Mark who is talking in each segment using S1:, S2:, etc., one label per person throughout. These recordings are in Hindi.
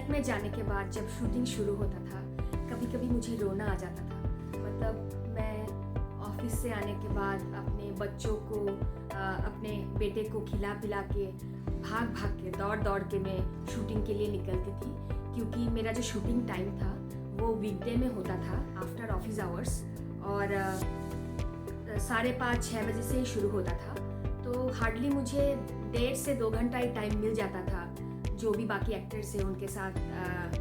S1: सेट में जाने के बाद जब शूटिंग शुरू होता था, कभी कभी मुझे रोना आ जाता था। मतलब मैं ऑफिस से आने के बाद अपने बच्चों को अपने बेटे को खिला पिला के भाग भाग के दौड़ दौड़ के मैं शूटिंग के लिए निकलती थी, क्योंकि मेरा जो शूटिंग टाइम था वो वीकडे में होता था आफ्टर ऑफिस आवर्स, और 5:30-6 बजे से ही शुरू होता था। तो हार्डली मुझे 1.5 से 2 घंटा ही टाइम मिल जाता था जो भी बाकी एक्टर्स हैं उनके साथ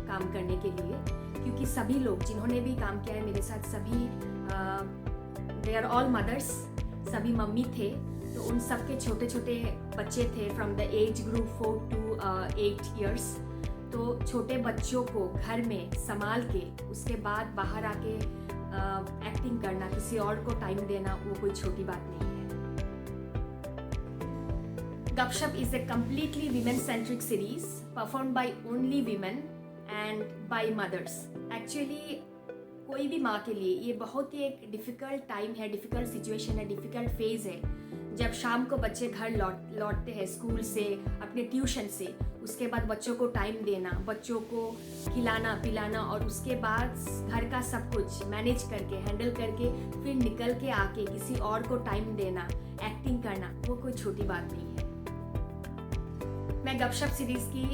S1: काम करने के लिए, क्योंकि सभी लोग जिन्होंने भी काम किया है मेरे साथ सभी दे आर ऑल मदर्स, सभी मम्मी थे। तो उन सब के छोटे छोटे बच्चे थे from the age group 4 to 8 years। तो छोटे बच्चों को घर में संभाल के उसके बाद बाहर आके एक्टिंग करना, किसी और को टाइम देना, वो कोई छोटी बात नहीं है। गपशप is a completely women-centric series performed by only women and by mothers. Actually, कोई भी माँ के लिए ये बहुत ही एक डिफ़िकल्ट टाइम है, डिफ़िकल्ट सिचुएशन है, डिफ़िकल्ट फेज़ है। जब शाम को बच्चे घर लौटते हैं स्कूल से, अपने ट्यूशन से, उसके बाद बच्चों को टाइम देना, बच्चों को खिलाना पिलाना, और उसके बाद घर का सब कुछ मैनेज करके हैंडल करके फिर निकल के आके किसी और को टाइम देना, एक्टिंग करना, वो कोई छोटी बात नहीं है। मैं गपशप सीरीज़ की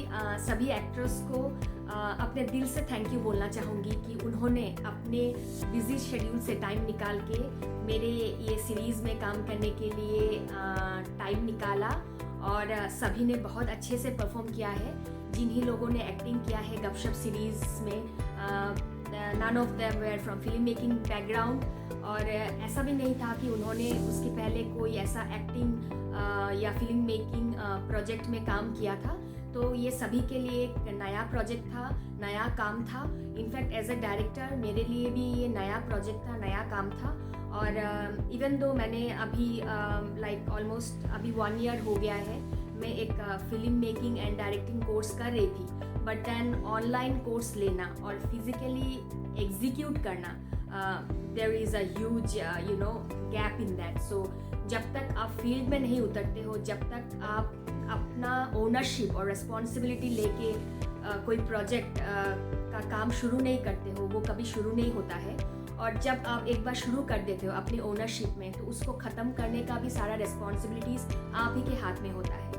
S1: सभी एक्टर्स को अपने दिल से थैंक यू बोलना चाहूँगी कि उन्होंने अपने बिजी शेड्यूल से टाइम निकाल के मेरे ये सीरीज़ में काम करने के लिए टाइम निकाला, और सभी ने बहुत अच्छे से परफॉर्म किया है। जिन्हीं लोगों ने एक्टिंग किया है गपशप सीरीज़ में, none of them were from film making background, और ऐसा भी नहीं था कि उन्होंने उसके पहले कोई ऐसा एक्टिंग या फिल्म मेकिंग प्रोजेक्ट में काम किया था। तो ये सभी के लिए एक नया प्रोजेक्ट था, नया काम था। इनफैक्ट एज अ डायरेक्टर मेरे लिए भी ये नया प्रोजेक्ट था, नया काम था। और इवन दो मैंने अभी लाइक ऑलमोस्ट अभी 1 ईयर हो गया है, मैं एक film making and directing course कर रही थी, बट दैन ऑनलाइन कोर्स लेना और फिजिकली एग्जीक्यूट करना, there is a huge gap in that. So जब तक आप फील्ड में नहीं उतरते हो, जब तक आप अपना ओनरशिप और रिस्पॉन्सिबिलिटी लेके कोई प्रोजेक्ट का काम शुरू नहीं करते हो, वो कभी शुरू नहीं होता है। और जब आप एक बार शुरू कर देते हो अपनी ओनरशिप में, तो उसको ख़त्म करने का भी सारा रिस्पॉन्सिबिलिटीज़ आप ही के हाथ में होता है।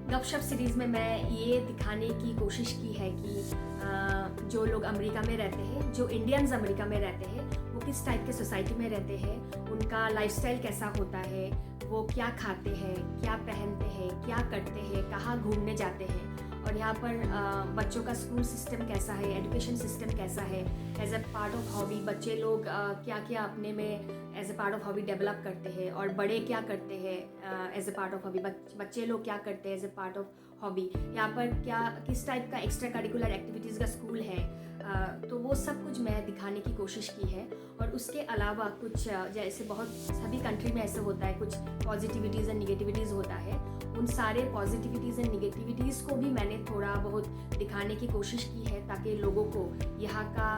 S1: गपशप सीरीज़ में मैं ये दिखाने की कोशिश की है कि जो लोग अमेरिका में रहते हैं, जो इंडियंस अमेरिका में रहते हैं, वो किस टाइप के सोसाइटी में रहते हैं, उनका लाइफस्टाइल कैसा होता है, वो क्या खाते हैं, क्या पहनते हैं, क्या करते हैं, कहाँ घूमने जाते हैं, और यहाँ पर बच्चों का स्कूल सिस्टम कैसा है, एजुकेशन सिस्टम कैसा है। As a part of hobby बच्चे लोग क्या क्या अपने में as a part of hobby develop करते हैं, और बड़े क्या करते हैं as a part of hobby, बच्चे लोग क्या करते हैं as a part of hobby. यहाँ पर किस टाइप का एक्स्ट्रा करिकुलर एक्टिविटीज़ का स्कूल है, तो वो सब कुछ मैं दिखाने की कोशिश की है। और उसके अलावा कुछ जैसे बहुत सभी कंट्री में ऐसे होता है, कुछ पॉजिटिविटीज़ एंड निगेटिविटीज़ होता है, उन सारे पॉजिटिविटीज़ एंड निगेटिविटीज़ को भी मैंने थोड़ा बहुत दिखाने की कोशिश की है, ताकि लोगों को यहाँ का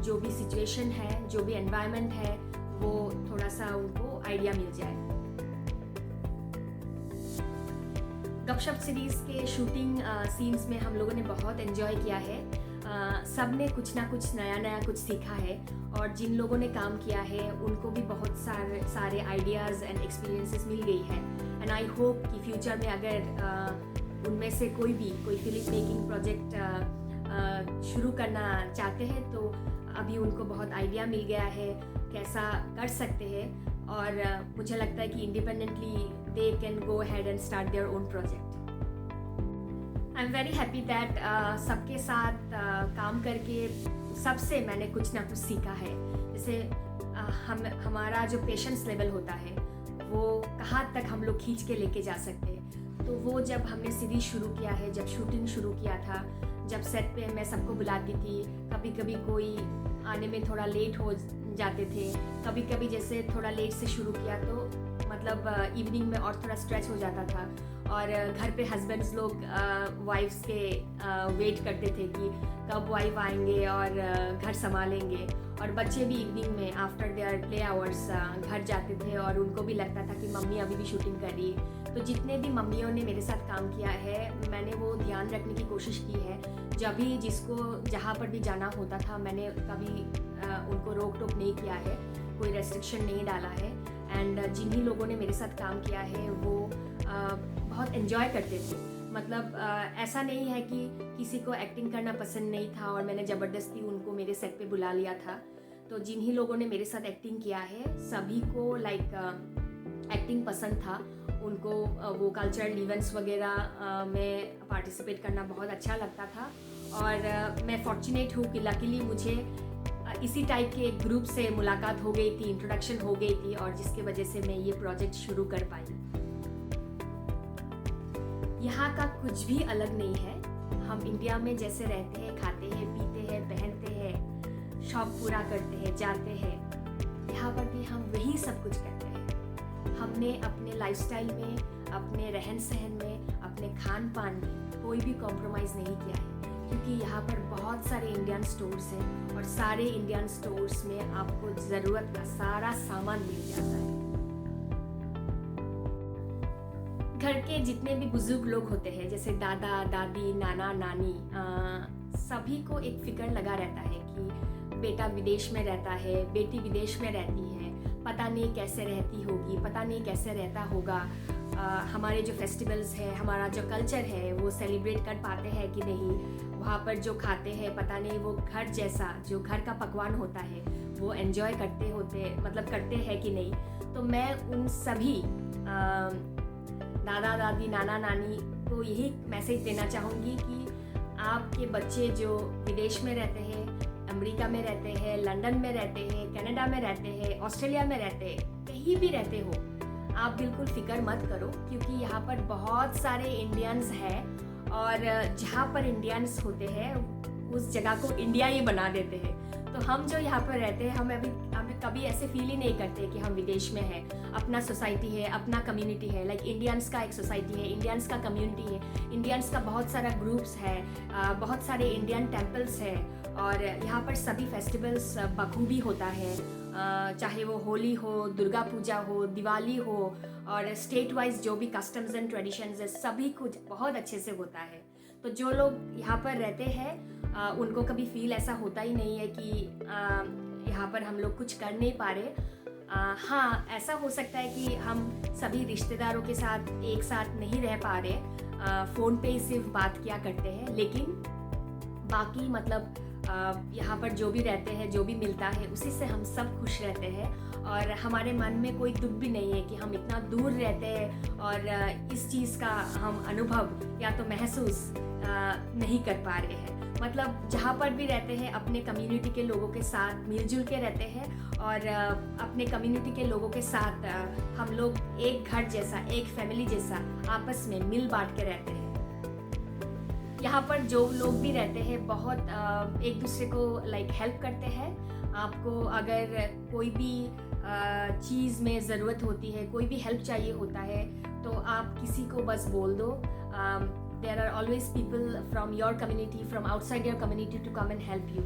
S1: जो भी सिचुएशन है, जो भी एनवायरनमेंट है, वो थोड़ा सा उनको आइडिया मिल जाए। गपशप सीरीज़ के शूटिंग सीन्स में हम लोगों ने बहुत एंजॉय किया है। सब ने कुछ ना कुछ नया कुछ सीखा है, और जिन लोगों ने काम किया है उनको भी बहुत सारे आइडियाज़ एंड एक्सपीरियंसेस मिल गई है। एंड आई होप कि फ्यूचर में अगर उनमें से कोई फिल्म मेकिंग प्रोजेक्ट शुरू करना चाहते हैं, तो अभी उनको बहुत आइडिया मिल गया है कैसा कर सकते हैं, और मुझे लगता है कि independently they can go ahead and start their own project. I am very happy that सबके साथ काम करके सबसे मैंने कुछ ना कुछ सीखा है। जैसे हमारा जो पेशेंस लेवल होता है, वो कहाँ तक हम लोग खींच के लेके जा सकते हैं, तो वो जब हमने सीरीज शुरू किया है, जब शूटिंग शुरू किया था, जब सेट पे मैं सबको बुलाती थी, कभी कभी कोई आने में थोड़ा लेट हो जाते थे, कभी कभी जैसे थोड़ा लेट से शुरू किया तो मतलब इवनिंग में और थोड़ा स्ट्रेच हो जाता था, और घर पे हस्बैंड्स लोग वाइफ्स के वेट करते थे कि कब वाइफ आएंगे और घर संभालेंगे, और बच्चे भी इवनिंग में आफ्टर देयर प्ले आवर्स घर जाते थे, और उनको भी लगता था कि मम्मी अभी भी शूटिंग कर रही है। तो जितने भी मम्मियों ने मेरे साथ काम किया है, मैंने वो ध्यान रखने की कोशिश की है। जब भी जिसको जहाँ पर भी जाना होता था, मैंने कभी उनको रोक टोक नहीं किया है, कोई रेस्ट्रिक्शन नहीं डाला है। एंड जिन्हीं लोगों ने मेरे साथ काम किया है वो बहुत एंजॉय करते थे। मतलब ऐसा नहीं है कि किसी को एक्टिंग करना पसंद नहीं था और मैंने ज़बरदस्ती उनको मेरे सेट पे बुला लिया था। तो जिन्हीं लोगों ने मेरे साथ एक्टिंग किया है, सभी को एक्टिंग पसंद था। उनको वो कल्चरल इवेंट्स वगैरह में पार्टिसिपेट करना बहुत अच्छा लगता था। और मैं फॉर्चुनेट हूँ कि लकीली मुझे इसी टाइप के एक ग्रुप से मुलाकात हो गई थी, इंट्रोडक्शन हो गई थी, और जिसके वजह से मैं ये प्रोजेक्ट शुरू कर पाई। यहाँ का कुछ भी अलग नहीं है। हम इंडिया में जैसे रहते हैं, खाते हैं, पीते हैं, पहनते हैं, शौक पूरा करते हैं, जाते हैं, यहाँ पर भी हम वही सब कुछ करते हैं। हमने अपने लाइफस्टाइल में, अपने रहन सहन में, अपने खान पान में कोई भी कॉम्प्रोमाइज़ नहीं किया है, क्योंकि यहाँ पर बहुत सारे इंडियन स्टोर्स हैं और सारे इंडियन स्टोर्स में आपको ज़रूरत का सारा सामान मिल जाता है। घर के जितने भी बुजुर्ग लोग होते हैं, जैसे दादा दादी, नाना नानी, सभी को एक फिक्र लगा रहता है कि बेटा विदेश में रहता है, बेटी विदेश में रहती है, पता नहीं कैसे रहती होगी, पता नहीं कैसे रहता होगा, हमारे जो फेस्टिवल्स है, हमारा जो कल्चर है वो सेलिब्रेट कर पाते हैं कि नहीं, वहाँ पर जो खाते हैं पता नहीं वो घर जैसा जो घर का पकवान होता है वो एंजॉय करते हैं कि नहीं। तो मैं उन सभी दादा दादी, नाना नानी को यही मैसेज देना चाहूँगी कि आपके बच्चे जो विदेश में रहते हैं, अमेरिका में रहते हैं, लंदन में रहते हैं, कनाडा में रहते हैं, ऑस्ट्रेलिया में रहते हैं, कहीं भी रहते हो, आप बिल्कुल फिक्र मत करो, क्योंकि यहाँ पर बहुत सारे इंडियंस हैं और जहाँ पर इंडियंस होते हैं उस जगह को इंडिया ही बना देते हैं। तो हम जो यहाँ पर रहते हैं, हमें कभी ऐसे फील ही नहीं करते कि हम विदेश में हैं। अपना सोसाइटी है, अपना कम्युनिटी है, लाइक इंडियंस का एक सोसाइटी है, इंडियंस का कम्युनिटी है, इंडियंस का बहुत सारा ग्रुप्स है, बहुत सारे इंडियन टेम्पल्स है, और यहाँ पर सभी फेस्टिवल्स बखूबी होता है, चाहे वो होली हो, दुर्गा पूजा हो, दिवाली हो, और स्टेट वाइज जो भी कस्टम्स एंड ट्रेडिशंस है, सभी कुछ बहुत अच्छे से होता है। तो जो लोग यहाँ पर रहते हैं उनको कभी फील ऐसा होता ही नहीं है कि यहाँ पर हम लोग कुछ कर नहीं पा रहे। हाँ, ऐसा हो सकता है कि हम सभी रिश्तेदारों के साथ एक साथ नहीं रह पा रहे, फ़ोन पे ही सिर्फ बात किया करते हैं, लेकिन बाकी मतलब यहाँ पर जो भी रहते हैं, जो भी मिलता है, उसी से हम सब खुश रहते हैं, और हमारे मन में कोई दुख भी नहीं है कि हम इतना दूर रहते हैं और इस चीज़ का हम अनुभव या तो महसूस नहीं कर पा रहे हैं। मतलब जहाँ पर भी रहते हैं अपने कम्युनिटी के लोगों के साथ मिलजुल के रहते हैं, और अपने कम्युनिटी के लोगों के साथ हम लोग एक घर जैसा, एक फैमिली जैसा आपस में मिल बांट के रहते हैं। यहाँ पर जो लोग भी रहते हैं बहुत एक दूसरे को हेल्प करते हैं। आपको अगर कोई भी चीज़ में ज़रूरत होती है, कोई भी हेल्प चाहिए होता है, तो आप किसी को बस बोल दो। There are always people from your community, from outside your community to come and help you.